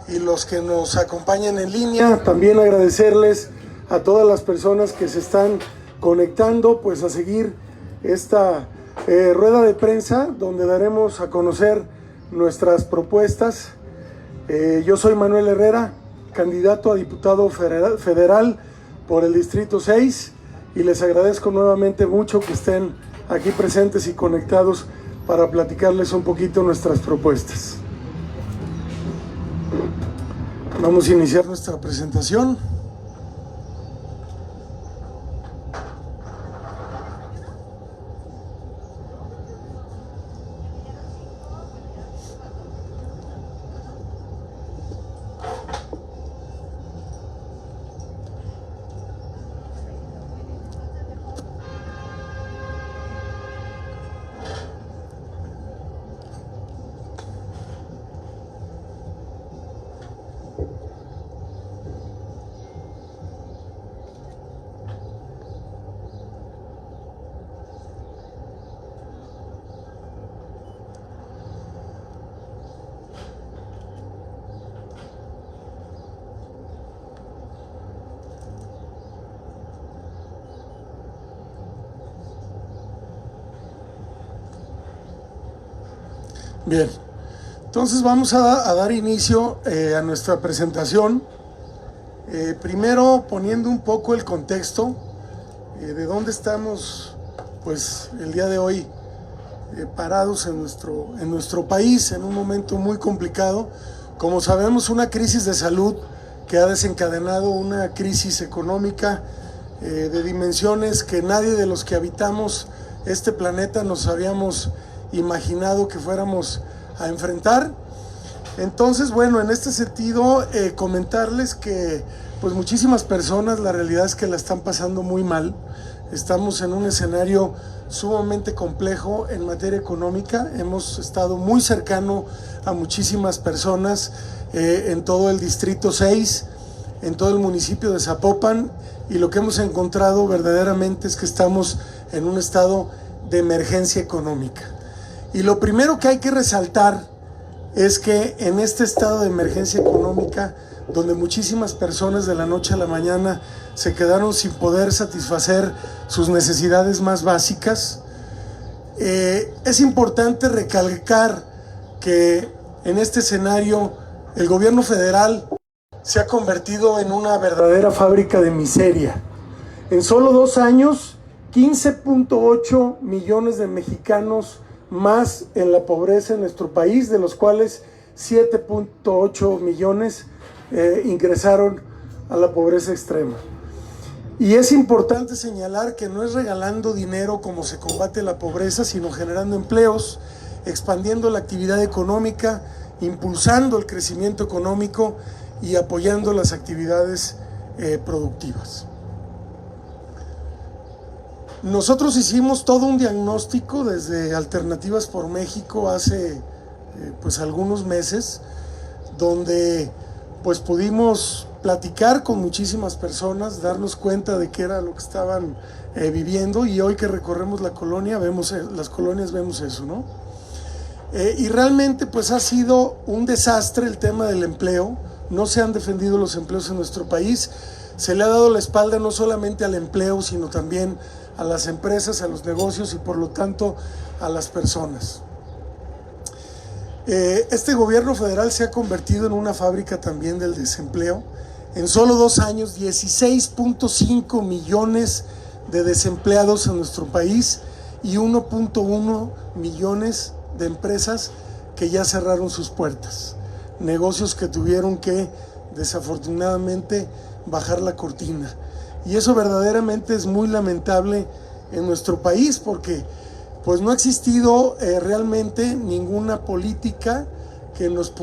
y los que nos acompañan en línea. También agradecerles a todas las personas que se están conectando pues a seguir esta rueda de prensa donde daremos a conocer nuestras propuestas. Yo soy Manuel Herrera, candidato a diputado federal por el Distrito 6, y les agradezco nuevamente mucho que estén aquí presentes y conectados para platicarles un poquito nuestras propuestas. Vamos a iniciar nuestra presentación. Bien, entonces vamos a dar inicio a nuestra presentación, primero poniendo un poco el contexto de dónde estamos pues el día de hoy parados en nuestro país, en un momento muy complicado. Como sabemos, una crisis de salud que ha desencadenado una crisis económica de dimensiones que nadie de los que habitamos este planeta nos habíamos imaginado que fuéramos a enfrentar. Entonces, bueno, en este sentido, comentarles que pues muchísimas personas, la realidad es que la están pasando muy mal. Estamos en un escenario sumamente complejo en materia económica. Hemos estado muy cercano a muchísimas personas en todo el Distrito 6, en todo el municipio de Zapopan, y lo que hemos encontrado verdaderamente es que estamos en un estado de emergencia económica. Y lo primero que hay que resaltar es que en este estado de emergencia económica, donde muchísimas personas de la noche a la mañana se quedaron sin poder satisfacer sus necesidades más básicas, es importante recalcar que en este escenario el gobierno federal se ha convertido en una verdadera fábrica de miseria. En solo 2 años, 15.8 millones de mexicanos más en la pobreza en nuestro país, de los cuales 7.8 millones ingresaron a la pobreza extrema. Y es importante señalar que no es regalando dinero como se combate la pobreza, sino generando empleos, expandiendo la actividad económica, impulsando el crecimiento económico y apoyando las actividades productivas. Nosotros hicimos todo un diagnóstico desde Alternativas por México hace pues algunos meses, donde pues pudimos platicar con muchísimas personas, darnos cuenta de qué era lo que estaban viviendo, y hoy que recorremos la colonia, las colonias, vemos eso, ¿no? Y realmente pues ha sido un desastre el tema del empleo. No se han defendido los empleos en nuestro país, se le ha dado la espalda no solamente al empleo, sino también a las empresas, a los negocios y por lo tanto a las personas. Este gobierno federal se ha convertido en una fábrica también del desempleo. En solo 2 años, 16.5 millones de desempleados en nuestro país y 1.1 millones de empresas que ya cerraron sus puertas. Negocios que tuvieron que, desafortunadamente, bajar la cortina. Y eso verdaderamente es muy lamentable en nuestro país, porque pues no ha existido realmente ninguna política que nos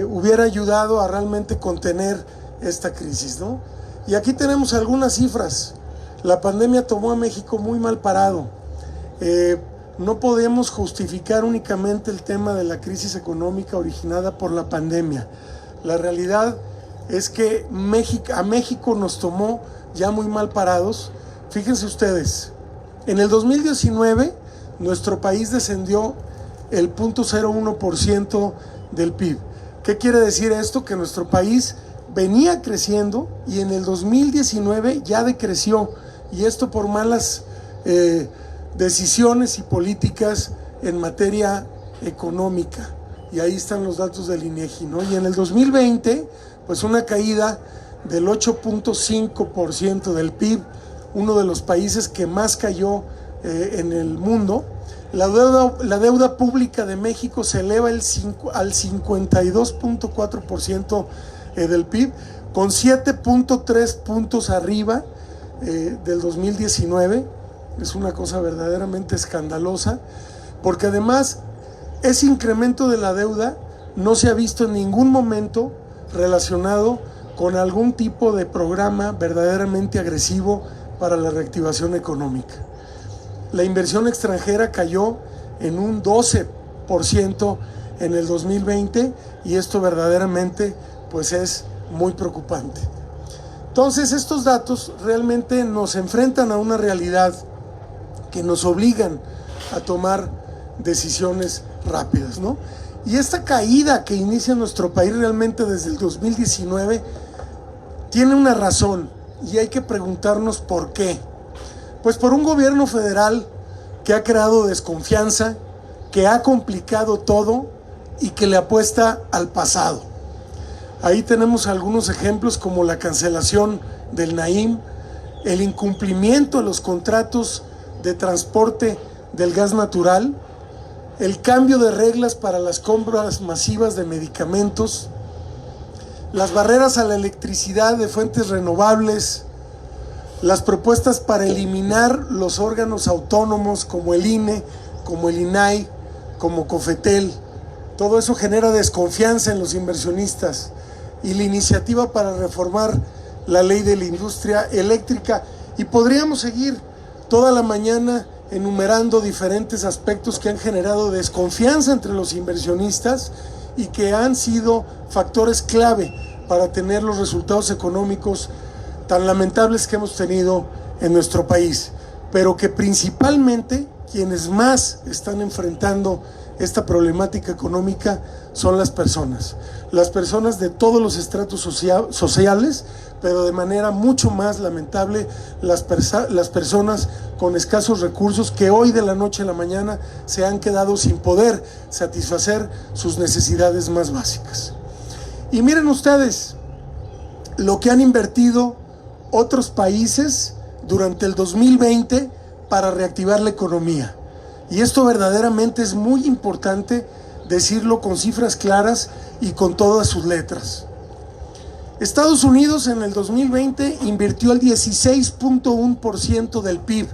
hubiera ayudado a realmente contener esta crisis, ¿no? Y aquí tenemos algunas cifras. La pandemia tomó a México muy mal parado. No podemos justificar únicamente el tema de la crisis económica originada por la pandemia. La realidad es que a México nos tomó ya muy mal parados. Fíjense ustedes, en el 2019 nuestro país descendió el 0.01% del PIB. ¿Qué quiere decir esto? Que nuestro país venía creciendo y en el 2019 ya decreció, y esto por malas decisiones y políticas en materia económica. Y ahí están los datos del INEGI, ¿no? Y en el 2020, pues una caída del 8.5% del PIB, uno de los países que más cayó en el mundo. La deuda pública de México se eleva al 52.4% del PIB, con 7.3 puntos arriba del 2019. Es una cosa verdaderamente escandalosa, porque además ese incremento de la deuda no se ha visto en ningún momento relacionado con algún tipo de programa verdaderamente agresivo para la reactivación económica. La inversión extranjera cayó en un 12% en el 2020, y esto verdaderamente pues es muy preocupante. Entonces, estos datos realmente nos enfrentan a una realidad que nos obligan a tomar decisiones rápidas, ¿no? Y esta caída que inicia nuestro país realmente desde el 2019 tiene una razón, y hay que preguntarnos por qué. Pues por un gobierno federal que ha creado desconfianza, que ha complicado todo y que le apuesta al pasado. Ahí tenemos algunos ejemplos como la cancelación del Naim, el incumplimiento de los contratos de transporte del gas natural, el cambio de reglas para las compras masivas de medicamentos, las barreras a la electricidad de fuentes renovables, las propuestas para eliminar los órganos autónomos como el INE, como el INAI, como COFETEL. Todo eso genera desconfianza en los inversionistas. Y la iniciativa para reformar la ley de la industria eléctrica. Y podríamos seguir toda la mañana enumerando diferentes aspectos que han generado desconfianza entre los inversionistas y que han sido factores clave para tener los resultados económicos tan lamentables que hemos tenido en nuestro país, pero que principalmente quienes más están enfrentando esta problemática económica son las personas de todos los estratos sociales, pero de manera mucho más lamentable las personas con escasos recursos que hoy de la noche a la mañana se han quedado sin poder satisfacer sus necesidades más básicas. Y miren ustedes lo que han invertido otros países durante el 2020 para reactivar la economía. Y esto verdaderamente es muy importante decirlo con cifras claras y con todas sus letras. Estados Unidos en el 2020 invirtió el 16.1% del PIB.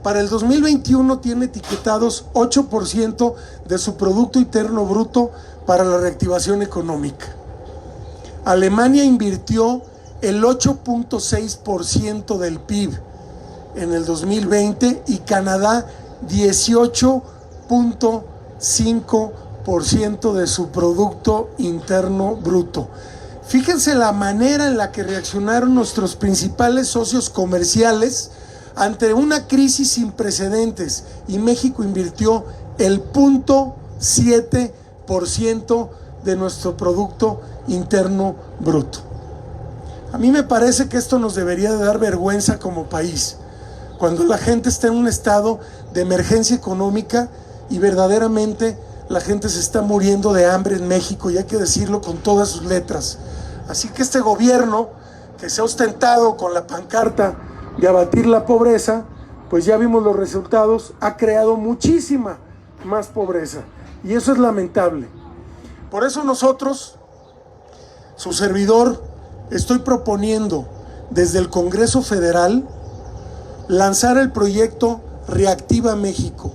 Para el 2021 tiene etiquetados 8% de su Producto Interno Bruto para la reactivación económica. Alemania invirtió el 8.6% del PIB en el 2020 y Canadá 18.5% de su Producto Interno Bruto. Fíjense la manera en la que reaccionaron nuestros principales socios comerciales ante una crisis sin precedentes, y México invirtió el 0.7% de nuestro Producto Interno Bruto. A mí me parece que esto nos debería de dar vergüenza como país, cuando la gente está en un estado de emergencia económica y verdaderamente la gente se está muriendo de hambre en México, y hay que decirlo con todas sus letras. Así que este gobierno, que se ha ostentado con la pancarta de abatir la pobreza, pues ya vimos los resultados, ha creado muchísima más pobreza, y eso es lamentable. Por eso nosotros, su servidor, estoy proponiendo desde el Congreso Federal lanzar el proyecto Reactiva México.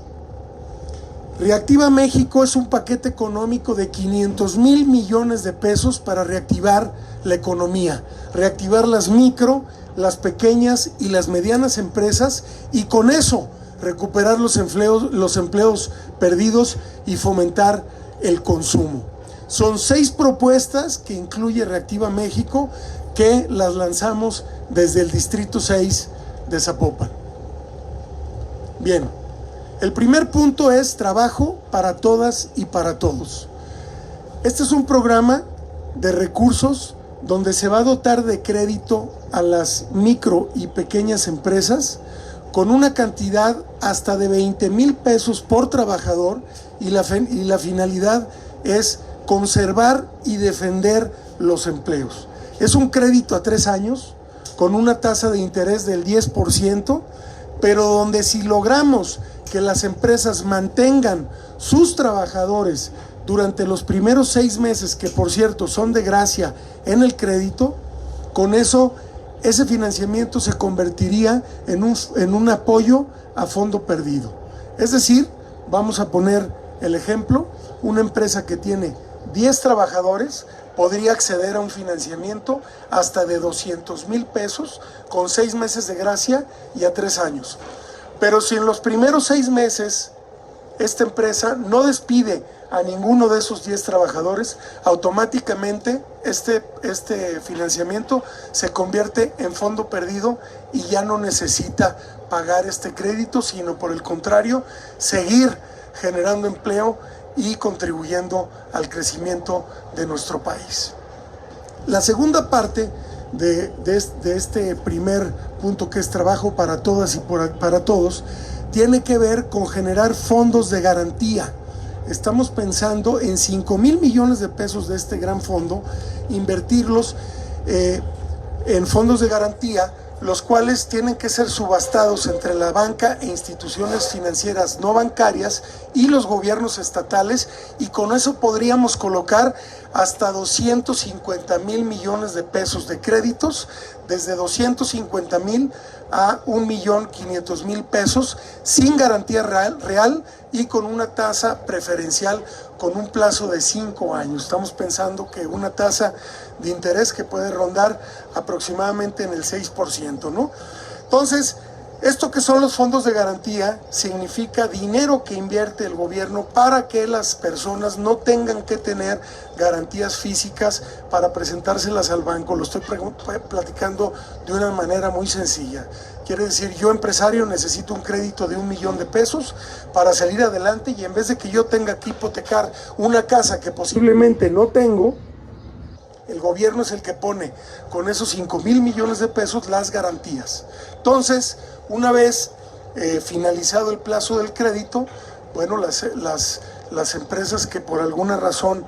Reactiva México es un paquete económico de 500,000 millones de pesos para reactivar la economía, reactivar las micro, las pequeñas y las medianas empresas, y con eso recuperar los empleos perdidos y fomentar el consumo. Son 6 propuestas que incluye Reactiva México, que las lanzamos desde el Distrito 6 de Zapopan. Bien, el primer punto es trabajo para todas y para todos. Este es un programa de recursos donde se va a dotar de crédito a las micro y pequeñas empresas con una cantidad hasta de 20,000 pesos por trabajador, y la finalidad es conservar y defender los empleos. Es un crédito a 3 años con una tasa de interés del 10%, pero donde si logramos que las empresas mantengan sus trabajadores durante los primeros 6 meses, que por cierto son de gracia en el crédito, con eso ese financiamiento se convertiría en un apoyo a fondo perdido. Es decir, vamos a poner el ejemplo, una empresa que tiene 10 trabajadores podría acceder a un financiamiento hasta de 200,000 pesos con 6 meses de gracia y a 3 años. Pero si en los primeros 6 meses esta empresa no despide a ninguno de esos 10 trabajadores, automáticamente este financiamiento se convierte en fondo perdido y ya no necesita pagar este crédito, sino por el contrario, seguir generando empleo y contribuyendo al crecimiento de nuestro país. La segunda parte de este primer punto, que es trabajo para todas y para todos, tiene que ver con generar fondos de garantía. Estamos pensando en 5,000 millones de pesos de este gran fondo, invertirlos en fondos de garantía, los cuales tienen que ser subastados entre la banca e instituciones financieras no bancarias y los gobiernos estatales, y con eso podríamos colocar hasta 250,000 millones de pesos de créditos, desde 250,000 a 1,500,000 pesos, sin garantía real y con una tasa preferencial con un plazo de 5 años. Estamos pensando que una tasa de interés que puede rondar aproximadamente en el 6%, ¿no? Entonces, esto que son los fondos de garantía significa dinero que invierte el gobierno para que las personas no tengan que tener garantías físicas para presentárselas al banco. Lo estoy platicando de una manera muy sencilla. Quiere decir, yo empresario necesito un crédito de 1,000,000 de pesos para salir adelante, y en vez de que yo tenga que hipotecar una casa que posiblemente no tengo, el gobierno es el que pone con esos 5,000 millones de pesos las garantías. Entonces, una vez finalizado el plazo del crédito, bueno, las empresas que por alguna razón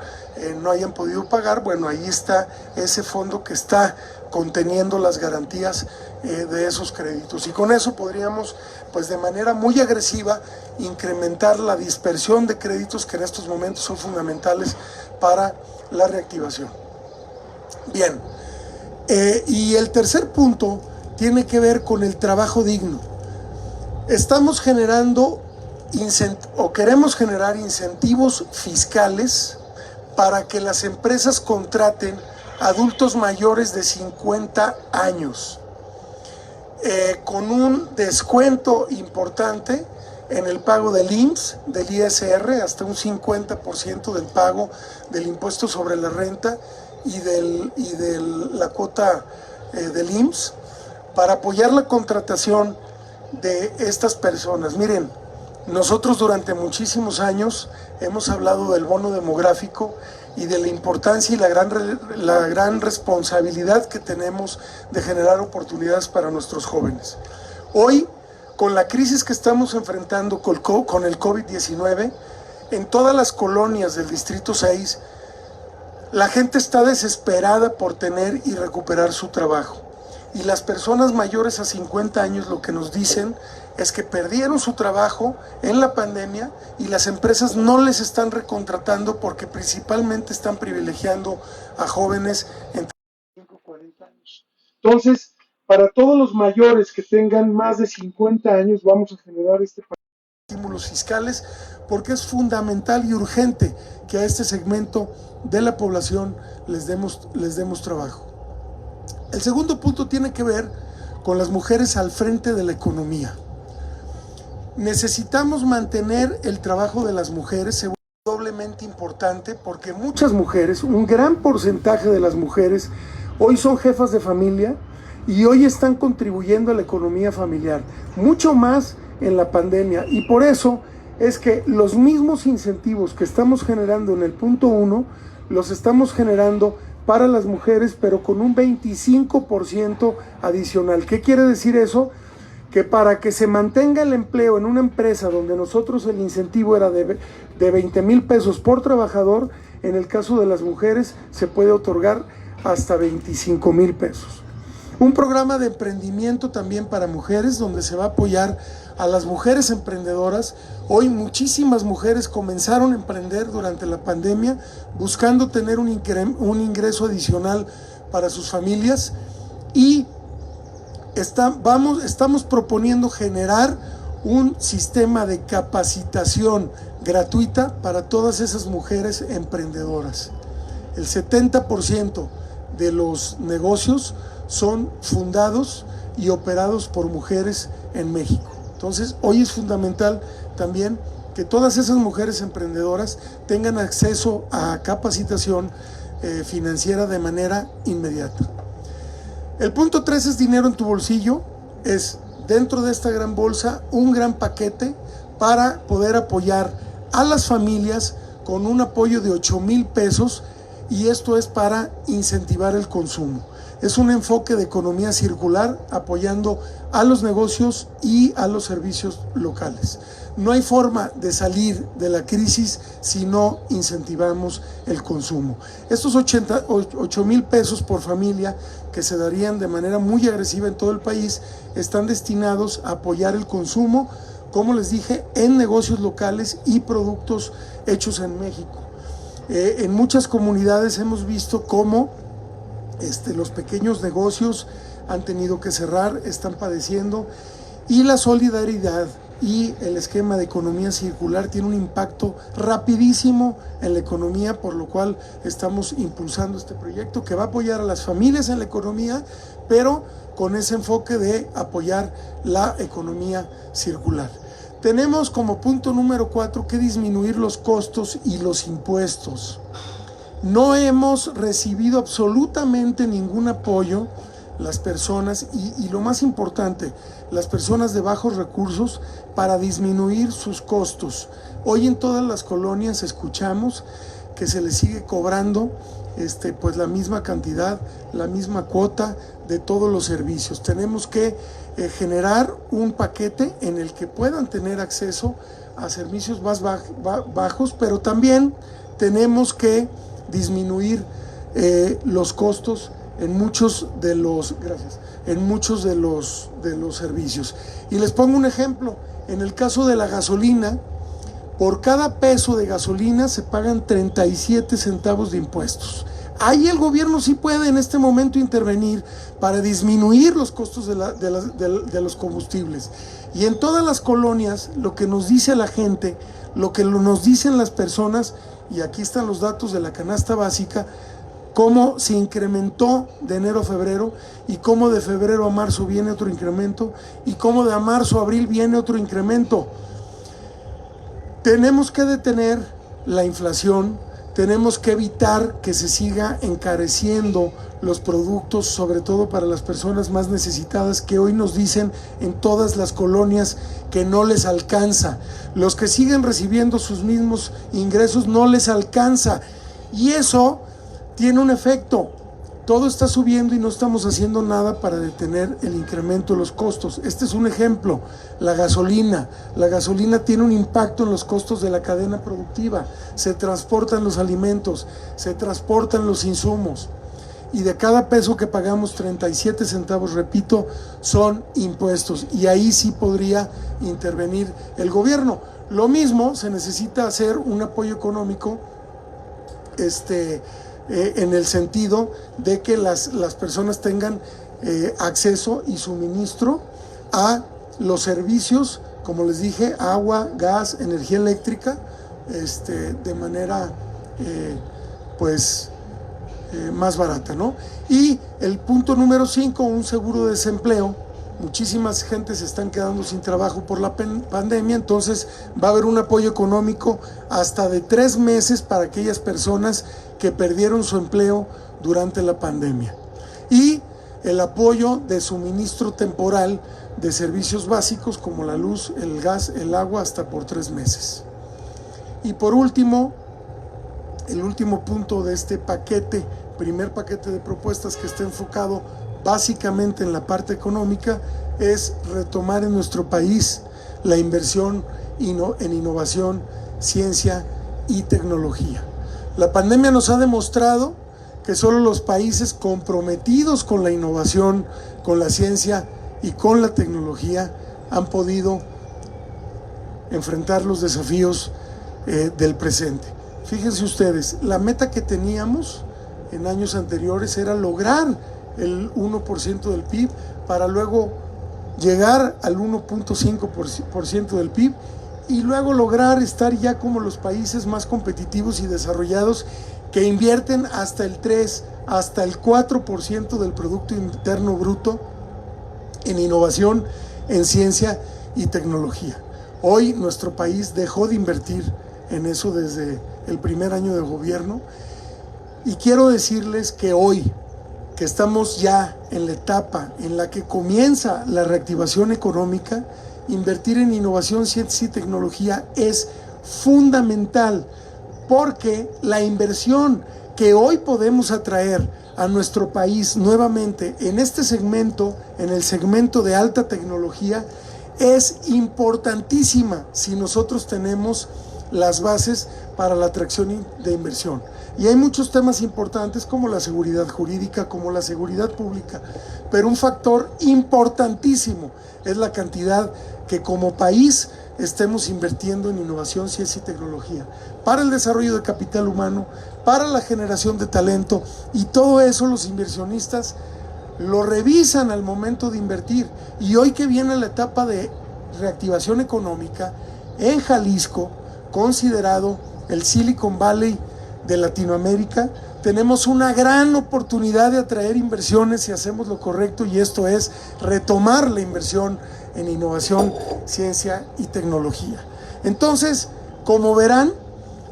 no hayan podido pagar, bueno, ahí está ese fondo que está conteniendo las garantías de esos créditos, y con eso podríamos, pues de manera muy agresiva, incrementar la dispersión de créditos que en estos momentos son fundamentales para la reactivación. Bien, y el tercer punto tiene que ver con el trabajo digno. Estamos generando queremos generar incentivos fiscales para que las empresas contraten adultos mayores de 50 años, con un descuento importante en el pago del IMSS, del ISR, hasta un 50% del pago del impuesto sobre la renta y de la cuota del IMSS, para apoyar la contratación de estas personas. Miren, nosotros durante muchísimos años hemos hablado del bono demográfico y de la importancia y la gran responsabilidad que tenemos de generar oportunidades para nuestros jóvenes. Hoy, con la crisis que estamos enfrentando con el COVID-19, en todas las colonias del Distrito 6, la gente está desesperada por tener y recuperar su trabajo. Y las personas mayores a 50 años lo que nos dicen es que perdieron su trabajo en la pandemia y las empresas no les están recontratando porque principalmente están privilegiando a jóvenes entre 35 y 40 años. Entonces, para todos los mayores que tengan más de 50 años, vamos a generar este paquete de estímulos fiscales, porque es fundamental y urgente que a este segmento de la población les demos trabajo. El segundo punto tiene que ver con las mujeres al frente de la economía. Necesitamos mantener el trabajo de las mujeres, se vuelve doblemente importante porque muchas mujeres, un gran porcentaje de las mujeres, hoy son jefas de familia y hoy están contribuyendo a la economía familiar, mucho más en la pandemia, y por eso es que los mismos incentivos que estamos generando en el punto 1 los estamos generando para las mujeres, pero con un 25% adicional. ¿Qué quiere decir eso? Que para que se mantenga el empleo en una empresa donde nosotros el incentivo era de 20,000 pesos por trabajador, en el caso de las mujeres se puede otorgar hasta 25,000 pesos. Un programa de emprendimiento también para mujeres, donde se va a apoyar a las mujeres emprendedoras. Hoy muchísimas mujeres comenzaron a emprender durante la pandemia, buscando tener un ingreso adicional para sus familias, y estamos proponiendo generar un sistema de capacitación gratuita para todas esas mujeres emprendedoras. El 70% de los negocios son fundados y operados por mujeres en México. Entonces, hoy es fundamental también que todas esas mujeres emprendedoras tengan acceso a capacitación financiera de manera inmediata. El punto 3 es dinero en tu bolsillo. Es, dentro de esta gran bolsa, un gran paquete para poder apoyar a las familias con un apoyo de 8,000 pesos, y esto es para incentivar el consumo. Es un enfoque de economía circular apoyando a los negocios y a los servicios locales. No hay forma de salir de la crisis si no incentivamos el consumo. Estos 8,000 pesos por familia, que se darían de manera muy agresiva en todo el país, están destinados a apoyar el consumo, como les dije, en negocios locales y productos hechos en México. En muchas comunidades hemos visto cómo los pequeños negocios han tenido que cerrar, están padeciendo, y la solidaridad y el esquema de economía circular tiene un impacto rapidísimo en la economía, por lo cual estamos impulsando este proyecto que va a apoyar a las familias en la economía, pero con ese enfoque de apoyar la economía circular. Tenemos como punto número 4 que disminuir los costos y los impuestos. No hemos recibido absolutamente ningún apoyo las personas, y lo más importante, las personas de bajos recursos, para disminuir sus costos. Hoy en todas las colonias escuchamos que se les sigue cobrando pues la misma cantidad, la misma cuota de todos los servicios. Tenemos que generar un paquete en el que puedan tener acceso a servicios más bajos, pero también tenemos que disminuir los costos en muchos de los servicios. Y les pongo un ejemplo. En el caso de la gasolina, por cada peso de gasolina se pagan 37 centavos de impuestos. Ahí el gobierno sí puede en este momento intervenir para disminuir los costos de los combustibles. Y en todas las colonias, lo que nos dice la gente, lo que nos dicen las personas, y aquí están los datos de la canasta básica, cómo se incrementó de enero a febrero, y cómo de febrero a marzo viene otro incremento, y cómo de marzo a abril viene otro incremento. Tenemos que detener la inflación, tenemos que evitar que se siga encareciendo los productos, sobre todo para las personas más necesitadas, que hoy nos dicen en todas las colonias que no les alcanza. Los que siguen recibiendo sus mismos ingresos no les alcanza, y eso tiene un efecto. Todo está subiendo y no estamos haciendo nada para detener el incremento de los costos. Este es un ejemplo. La gasolina tiene un impacto en los costos de la cadena productiva. Se transportan los alimentos, se transportan los insumos, y de cada peso que pagamos, 37 centavos, repito, son impuestos, y ahí sí podría intervenir el gobierno. Lo mismo se necesita hacer un apoyo económico en el sentido de que las personas tengan acceso y suministro a los servicios, como les dije, agua, gas, energía eléctrica, de manera más barata, ¿no? Y el punto número 5, un seguro de desempleo. Muchísimas gentes se están quedando sin trabajo por la pandemia, entonces va a haber un apoyo económico hasta de 3 meses para aquellas personas que perdieron su empleo durante la pandemia. Y el apoyo de suministro temporal de servicios básicos como la luz, el gas, el agua, hasta por 3 meses. Y por último, el último punto de este paquete, primer paquete de propuestas que está enfocado básicamente en la parte económica, es retomar en nuestro país la inversión en innovación, ciencia y tecnología. La pandemia nos ha demostrado que solo los países comprometidos con la innovación, con la ciencia y con la tecnología han podido enfrentar los desafíos del presente. Fíjense ustedes, la meta que teníamos en años anteriores era lograr el 1% del PIB para luego llegar al 1.5% del PIB y luego lograr estar ya como los países más competitivos y desarrollados que invierten hasta el 3, hasta el 4% del Producto Interno Bruto en innovación, en ciencia y tecnología. Hoy nuestro país dejó de invertir en eso desde el primer año de gobierno y quiero decirles que hoy, que estamos ya en la etapa en la que comienza la reactivación económica, invertir en innovación, ciencia y tecnología es fundamental, porque la inversión que hoy podemos atraer a nuestro país nuevamente en este segmento, en el segmento de alta tecnología, es importantísima si nosotros tenemos las bases para la atracción de inversión. Y hay muchos temas importantes como la seguridad jurídica, como la seguridad pública, pero un factor importantísimo es la cantidad que como país estemos invirtiendo en innovación, ciencia y tecnología, para el desarrollo de capital humano, para la generación de talento, y todo eso los inversionistas lo revisan al momento de invertir. Y hoy que viene la etapa de reactivación económica en Jalisco, considerado el Silicon Valley de Latinoamérica, tenemos una gran oportunidad de atraer inversiones si hacemos lo correcto, y esto es retomar la inversión en innovación, ciencia y tecnología. Entonces, como verán,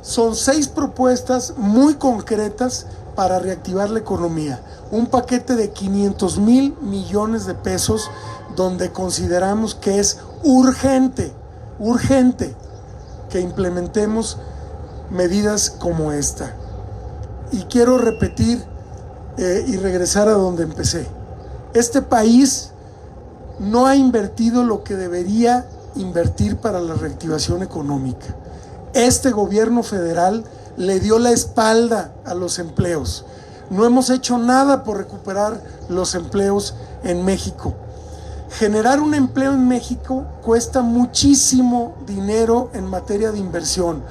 son 6 propuestas muy concretas para reactivar la economía. Un paquete de 500,000 millones de pesos donde consideramos que es urgente que implementemos medidas como esta. Y quiero repetir y regresar a donde empecé. Este país no ha invertido lo que debería invertir para la reactivación económica. Este gobierno federal le dio la espalda a los empleos. No hemos hecho nada por recuperar los empleos en México. Generar un empleo en México cuesta muchísimo dinero en materia de inversión.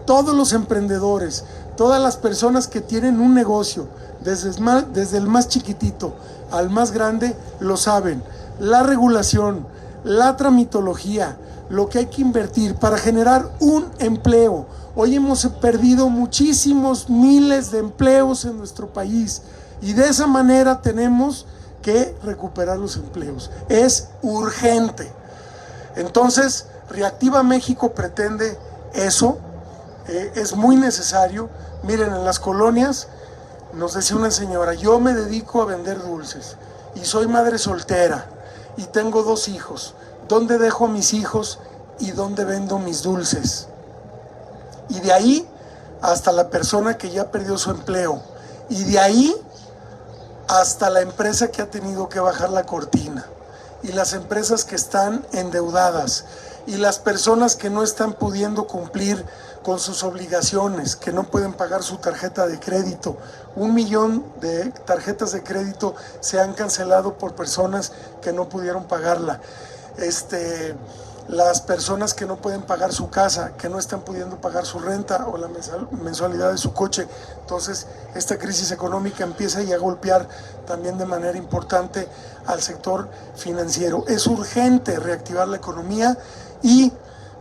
Todos los emprendedores, todas las personas que tienen un negocio, desde el más chiquitito al más grande, lo saben. La regulación, la tramitología, lo que hay que invertir para generar un empleo. Hoy hemos perdido muchísimos miles de empleos en nuestro país y de esa manera tenemos que recuperar los empleos. Es urgente. Entonces, Reactiva México pretende eso. Es muy necesario. Miren, en las colonias nos decía una señora: yo me dedico a vender dulces y soy madre soltera y tengo 2 hijos. ¿Dónde dejo a mis hijos y dónde vendo mis dulces? Y de ahí hasta la persona que ya perdió su empleo, y de ahí hasta la empresa que ha tenido que bajar la cortina, y las empresas que están endeudadas, y las personas que no están pudiendo cumplir con sus obligaciones, que no pueden pagar su tarjeta de crédito. 1 millón de tarjetas de crédito se han cancelado por personas que no pudieron pagarla. Las personas que no pueden pagar su casa, que no están pudiendo pagar su renta o la mensualidad de su coche. Entonces, esta crisis económica empieza ya a golpear también de manera importante al sector financiero. Es urgente reactivar la economía y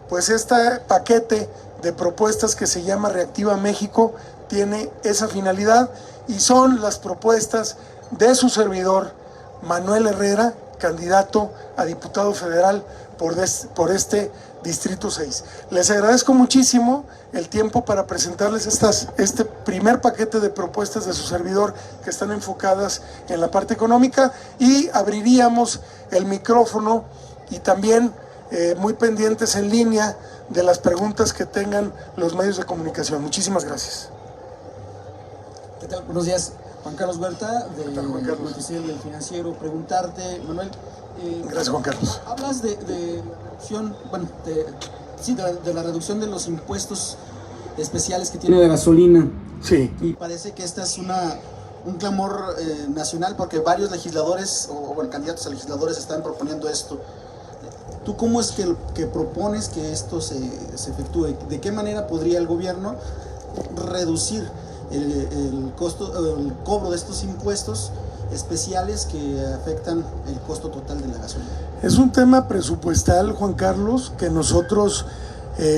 pues este paquete de propuestas que se llama Reactiva México tiene esa finalidad, y son las propuestas de su servidor Manuel Herrera, candidato a diputado federal por este Distrito 6. Les agradezco muchísimo el tiempo para presentarles este primer paquete de propuestas de su servidor que están enfocadas en la parte económica, y abriríamos el micrófono y también muy pendientes en línea de las preguntas que tengan los medios de comunicación. Muchísimas gracias. ¿Qué tal? Buenos días. Juan Carlos Huerta, del Noticiero del Financiero. Preguntarte, Manuel. Gracias, Juan Carlos. Hablas de la reducción, bueno, de la reducción de los impuestos especiales que tiene la gasolina. Sí. Y parece que esta es un clamor nacional, porque varios legisladores, o bueno, candidatos a legisladores están proponiendo esto. ¿Tú cómo es que propones que esto se efectúe? ¿De qué manera podría el gobierno reducir el cobro de estos impuestos especiales que afectan el costo total de la gasolina? Es un tema presupuestal, Juan Carlos, que nosotros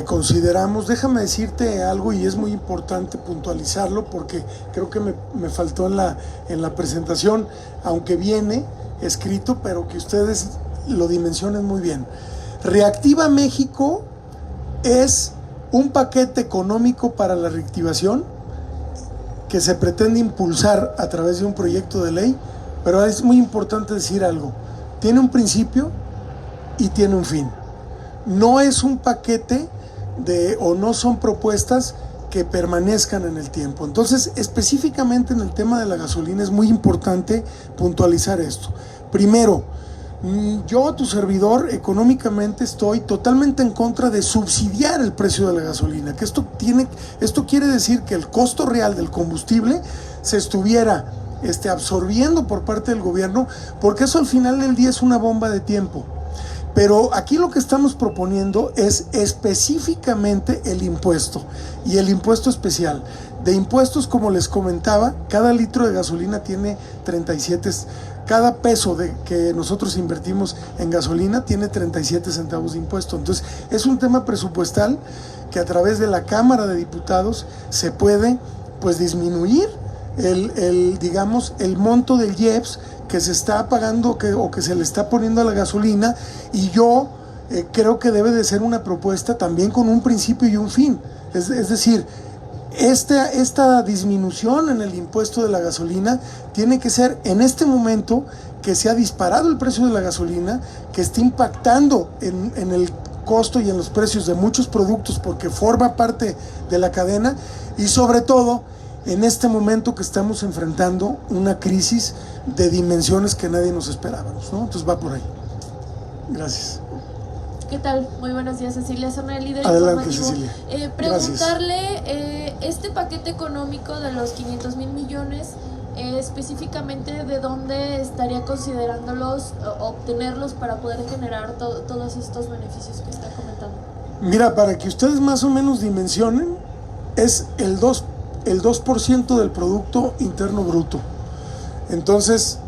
consideramos. Déjame decirte algo, y es muy importante puntualizarlo porque creo que me faltó en la presentación, aunque viene escrito, pero que ustedes lo dimensionen muy bien. Reactiva México es un paquete económico para la reactivación que se pretende impulsar a través de un proyecto de ley, pero es muy importante decir algo: tiene un principio y tiene un fin. No es un paquete o no son propuestas que permanezcan en el tiempo. Entonces, específicamente en el tema de la gasolina es muy importante puntualizar esto. Primero, yo, tu servidor, económicamente estoy totalmente en contra de subsidiar el precio de la gasolina, que esto quiere decir que el costo real del combustible se estuviera absorbiendo por parte del gobierno, porque eso al final del día es una bomba de tiempo. Pero aquí lo que estamos proponiendo es específicamente el impuesto, y el impuesto especial. De impuestos, como les comentaba, cada litro de gasolina tiene 37, cada peso que nosotros invertimos en gasolina tiene 37 centavos de impuesto. Entonces es un tema presupuestal que a través de la Cámara de Diputados se puede pues disminuir el monto del IEPS que se está pagando o que se le está poniendo a la gasolina, y yo creo que debe de ser una propuesta también con un principio y un fin. Es decir, esta disminución en el impuesto de la gasolina tiene que ser en este momento que se ha disparado el precio de la gasolina, que está impactando en el costo y en los precios de muchos productos porque forma parte de la cadena, y sobre todo en este momento que estamos enfrentando una crisis de dimensiones que nadie nos esperábamos, ¿no? Entonces va por ahí. Gracias. ¿Qué tal? Muy buenos días, Cecilia Zona, el líder Adelante, informativo. Cecilia. Preguntarle, este paquete económico de los 500,000 millones, específicamente de dónde estaría considerándolos, obtenerlos para poder generar todos estos beneficios que está comentando. Mira, para que ustedes más o menos dimensionen, es el 2% del Producto Interno Bruto. Entonces,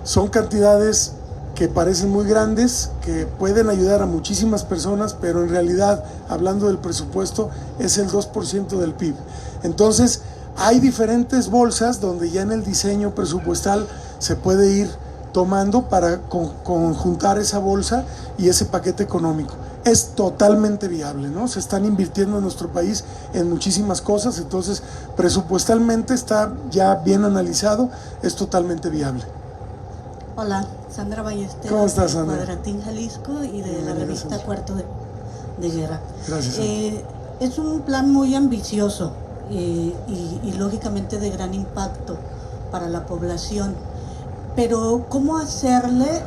son cantidades que parecen muy grandes, que pueden ayudar a muchísimas personas, pero en realidad, hablando del presupuesto, es el 2% del PIB. Entonces, hay diferentes bolsas donde ya en el diseño presupuestal se puede ir tomando para conjuntar esa bolsa y ese paquete económico. Es totalmente viable, ¿no? Se están invirtiendo en nuestro país en muchísimas cosas, entonces presupuestalmente está ya bien analizado, es totalmente viable. Hola, Sandra Ballesteros. ¿Cómo estás, Sandra? De Cuadratín, Jalisco, y de la revista Cuarto de Guerra. Gracias. Es un plan muy ambicioso y lógicamente de gran impacto para la población, pero ¿cómo hacerle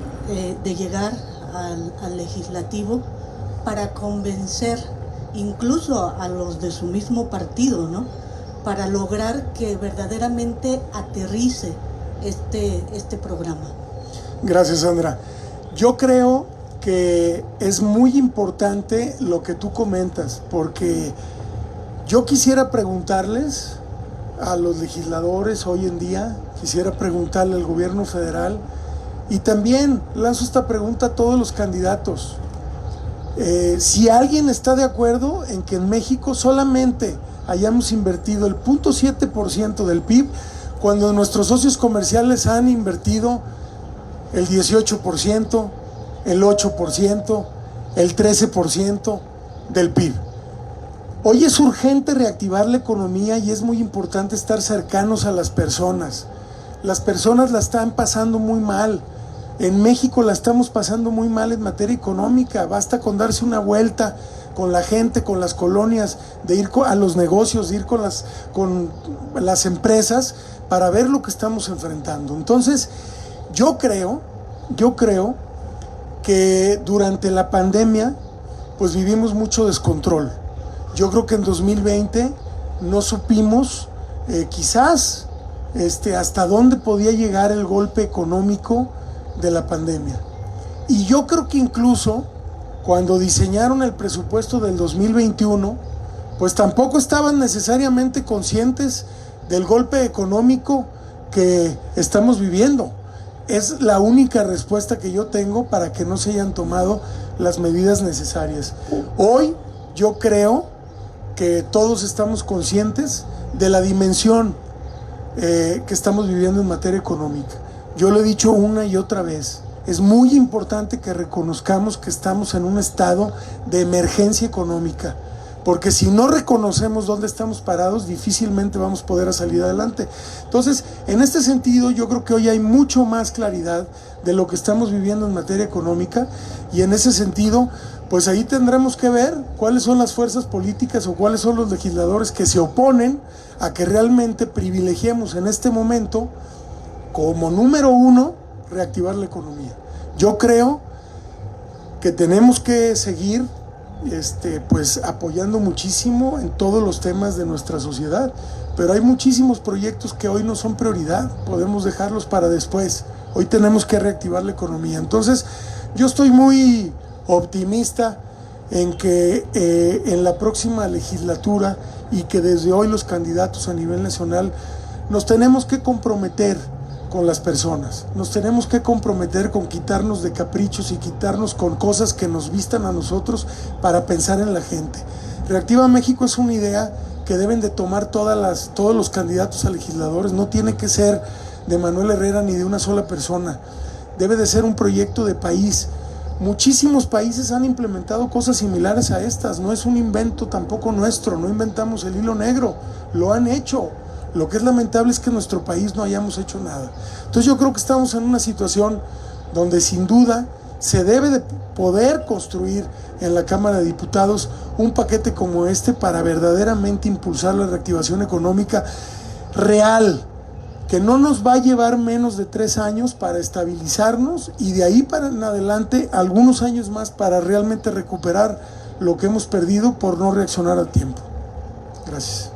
de llegar al legislativo para convencer incluso a los de su mismo partido, ¿no? Para lograr que verdaderamente aterrice este programa? Gracias, Sandra. Yo creo que es muy importante lo que tú comentas, porque yo quisiera preguntarles a los legisladores hoy en día, quisiera preguntarle al gobierno federal, y también lanzo esta pregunta a todos los candidatos. Si alguien está de acuerdo en que en México solamente hayamos invertido el 0.7% del PIB, cuando nuestros socios comerciales han invertido el 18%, el 8%, el 13% del PIB. Hoy es urgente reactivar la economía y es muy importante estar cercanos a las personas. Las personas la están pasando muy mal. En México la estamos pasando muy mal en materia económica. Basta con darse una vuelta con la gente, con las colonias, de ir a los negocios, de ir con las empresas, para ver lo que estamos enfrentando. Entonces, yo creo que durante la pandemia, pues vivimos mucho descontrol. Yo creo que en 2020 no supimos quizás hasta dónde podía llegar el golpe económico de la pandemia. Y yo creo que incluso cuando diseñaron el presupuesto del 2021, pues tampoco estaban necesariamente conscientes del golpe económico que estamos viviendo. Es la única respuesta que yo tengo para que no se hayan tomado las medidas necesarias. Hoy yo creo que todos estamos conscientes de la dimensión que estamos viviendo en materia económica. Yo lo he dicho una y otra vez, es muy importante que reconozcamos que estamos en un estado de emergencia económica, porque si no reconocemos dónde estamos parados, difícilmente vamos a poder salir adelante. Entonces, en este sentido, yo creo que hoy hay mucho más claridad de lo que estamos viviendo en materia económica, y en ese sentido, pues ahí tendremos que ver cuáles son las fuerzas políticas o cuáles son los legisladores que se oponen a que realmente privilegiemos en este momento, como número uno, reactivar la economía. Yo creo que tenemos que seguir pues apoyando muchísimo en todos los temas de nuestra sociedad, pero hay muchísimos proyectos que hoy no son prioridad, podemos dejarlos para después. Hoy tenemos que reactivar la economía. Entonces, yo estoy muy optimista en que en la próxima legislatura, y que desde hoy los candidatos a nivel nacional nos tenemos que comprometer con las personas, nos tenemos que comprometer con quitarnos de caprichos y quitarnos con cosas que nos vistan a nosotros para pensar en la gente. Reactiva México es una idea que deben de tomar todos los candidatos a legisladores. No tiene que ser de Manuel Herrera ni de una sola persona, debe de ser un proyecto de país. Muchísimos países han implementado cosas similares a estas, no es un invento tampoco nuestro, no inventamos el hilo negro, lo han hecho. Lo que es lamentable es que en nuestro país no hayamos hecho nada. Entonces yo creo que estamos en una situación donde sin duda se debe de poder construir en la Cámara de Diputados un paquete como este para verdaderamente impulsar la reactivación económica real, que no nos va a llevar menos de 3 años para estabilizarnos, y de ahí para en adelante algunos años más para realmente recuperar lo que hemos perdido por no reaccionar a tiempo. Gracias.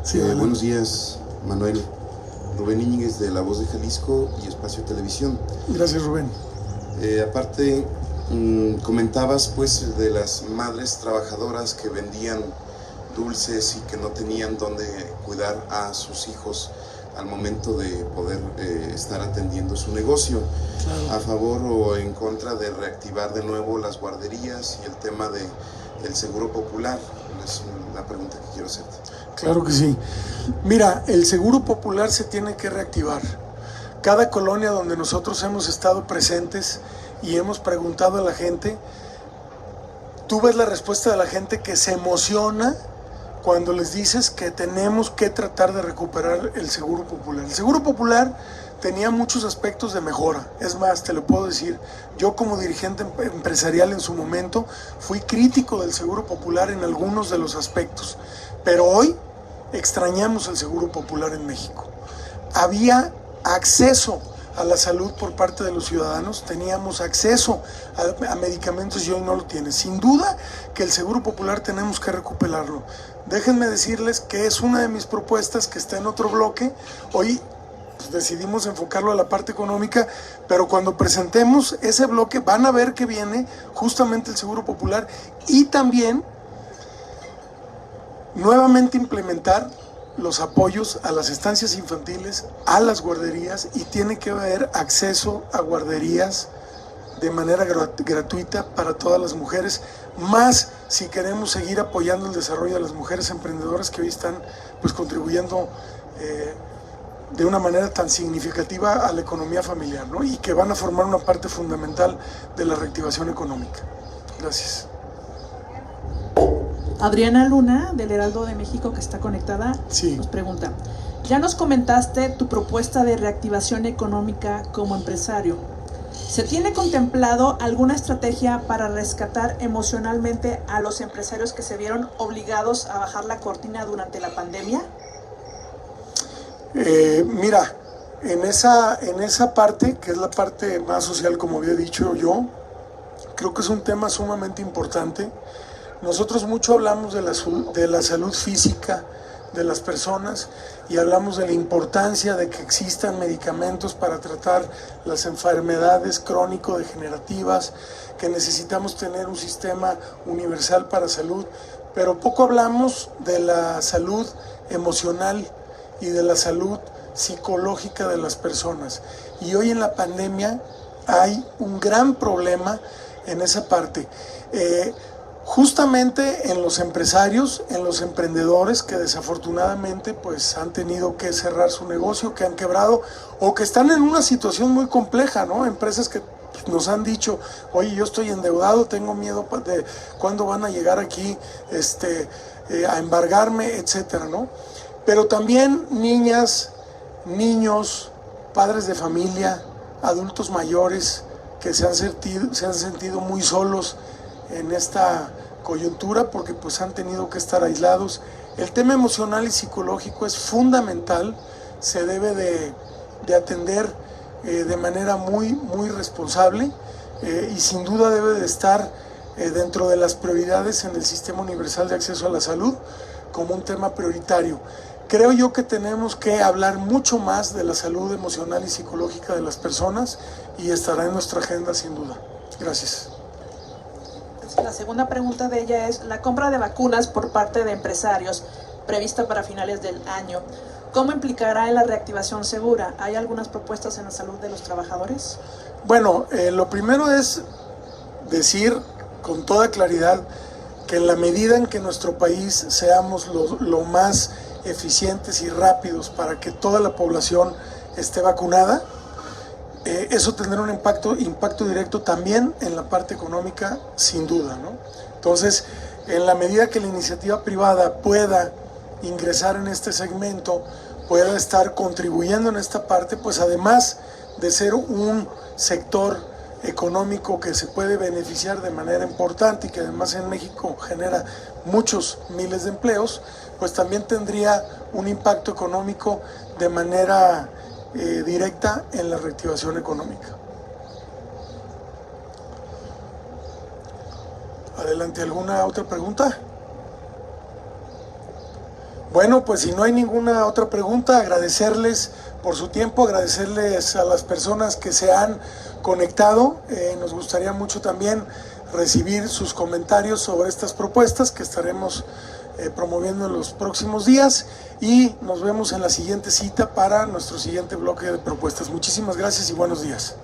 Sí, buenos días, Manuel. Rubén Íñiguez, de La Voz de Jalisco y Espacio Televisión. Gracias, Rubén. Aparte, comentabas pues de las madres trabajadoras que vendían dulces y que no tenían dónde cuidar a sus hijos al momento de poder estar atendiendo su negocio. Claro. ¿A favor o en contra de reactivar de nuevo las guarderías y el tema del seguro popular? Es la pregunta que quiero hacerte. Claro que sí. Mira, el seguro popular se tiene que reactivar. Cada colonia donde nosotros hemos estado presentes y hemos preguntado a la gente, tú ves la respuesta de la gente que se emociona cuando les dices que tenemos que tratar de recuperar el seguro popular. El seguro popular tenía muchos aspectos de mejora. Es más, te lo puedo decir, yo como dirigente empresarial en su momento fui crítico del seguro popular en algunos de los aspectos, pero hoy extrañamos el seguro popular en México. Había acceso a la salud por parte de los ciudadanos, teníamos acceso a medicamentos y hoy no lo tiene. Sin duda que el seguro popular tenemos que recuperarlo. Déjenme decirles que es una de mis propuestas que está en otro bloque. Hoy pues, decidimos enfocarlo a la parte económica, pero cuando presentemos ese bloque van a ver que viene justamente el seguro popular, y también nuevamente implementar los apoyos a las estancias infantiles, a las guarderías, y tiene que haber acceso a guarderías de manera gratuita para todas las mujeres, más si queremos seguir apoyando el desarrollo de las mujeres emprendedoras que hoy están pues contribuyendo de una manera tan significativa a la economía familiar, ¿no? Y que van a formar una parte fundamental de la reactivación económica. Gracias. Adriana Luna, del Heraldo de México, que está conectada, sí, nos pregunta: ya nos comentaste tu propuesta de reactivación económica como empresario. ¿Se tiene contemplado alguna estrategia para rescatar emocionalmente a los empresarios que se vieron obligados a bajar la cortina durante la pandemia? Mira, en esa parte, que es la parte más social, como había dicho yo, creo que es un tema sumamente importante. Nosotros mucho hablamos de la salud física de las personas y hablamos de la importancia de que existan medicamentos para tratar las enfermedades crónico-degenerativas, que necesitamos tener un sistema universal para salud, pero poco hablamos de la salud emocional y de la salud psicológica de las personas. Y hoy en la pandemia hay un gran problema en esa parte. Justamente en los empresarios, en los emprendedores que desafortunadamente pues han tenido que cerrar su negocio, que han quebrado o que están en una situación muy compleja, ¿no? Empresas que nos han dicho, oye, yo estoy endeudado, tengo miedo de cuándo van a llegar aquí a embargarme, etcétera, ¿no? Pero también niñas, niños, padres de familia, adultos mayores que se han sentido muy solos en esta coyuntura porque pues han tenido que estar aislados. El tema emocional y psicológico es fundamental, se debe de atender de manera muy responsable y sin duda debe de estar dentro de las prioridades en el Sistema Universal de Acceso a la Salud como un tema prioritario. Creo yo que tenemos que hablar mucho más de la salud emocional y psicológica de las personas y estará en nuestra agenda sin duda. Gracias. La segunda pregunta de ella es, la compra de vacunas por parte de empresarios prevista para finales del año, ¿cómo implicará en la reactivación segura? ¿Hay algunas propuestas en la salud de los trabajadores? Bueno, lo primero es decir con toda claridad que en la medida en que nuestro país seamos lo más eficientes y rápidos para que toda la población esté vacunada, eso tendrá un impacto directo también en la parte económica, sin duda, ¿no? Entonces, en la medida que la iniciativa privada pueda ingresar en este segmento, pueda estar contribuyendo en esta parte, pues además de ser un sector económico que se puede beneficiar de manera importante y que además en México genera muchos miles de empleos, pues también tendría un impacto económico de manera directa en la reactivación económica. Adelante, ¿alguna otra pregunta? Bueno, pues si no hay ninguna otra pregunta, agradecerles por su tiempo, agradecerles a las personas que se han conectado. Nos gustaría mucho también recibir sus comentarios sobre estas propuestas que estaremos promoviendo en los próximos días y nos vemos en la siguiente cita para nuestro siguiente bloque de propuestas. Muchísimas gracias y buenos días.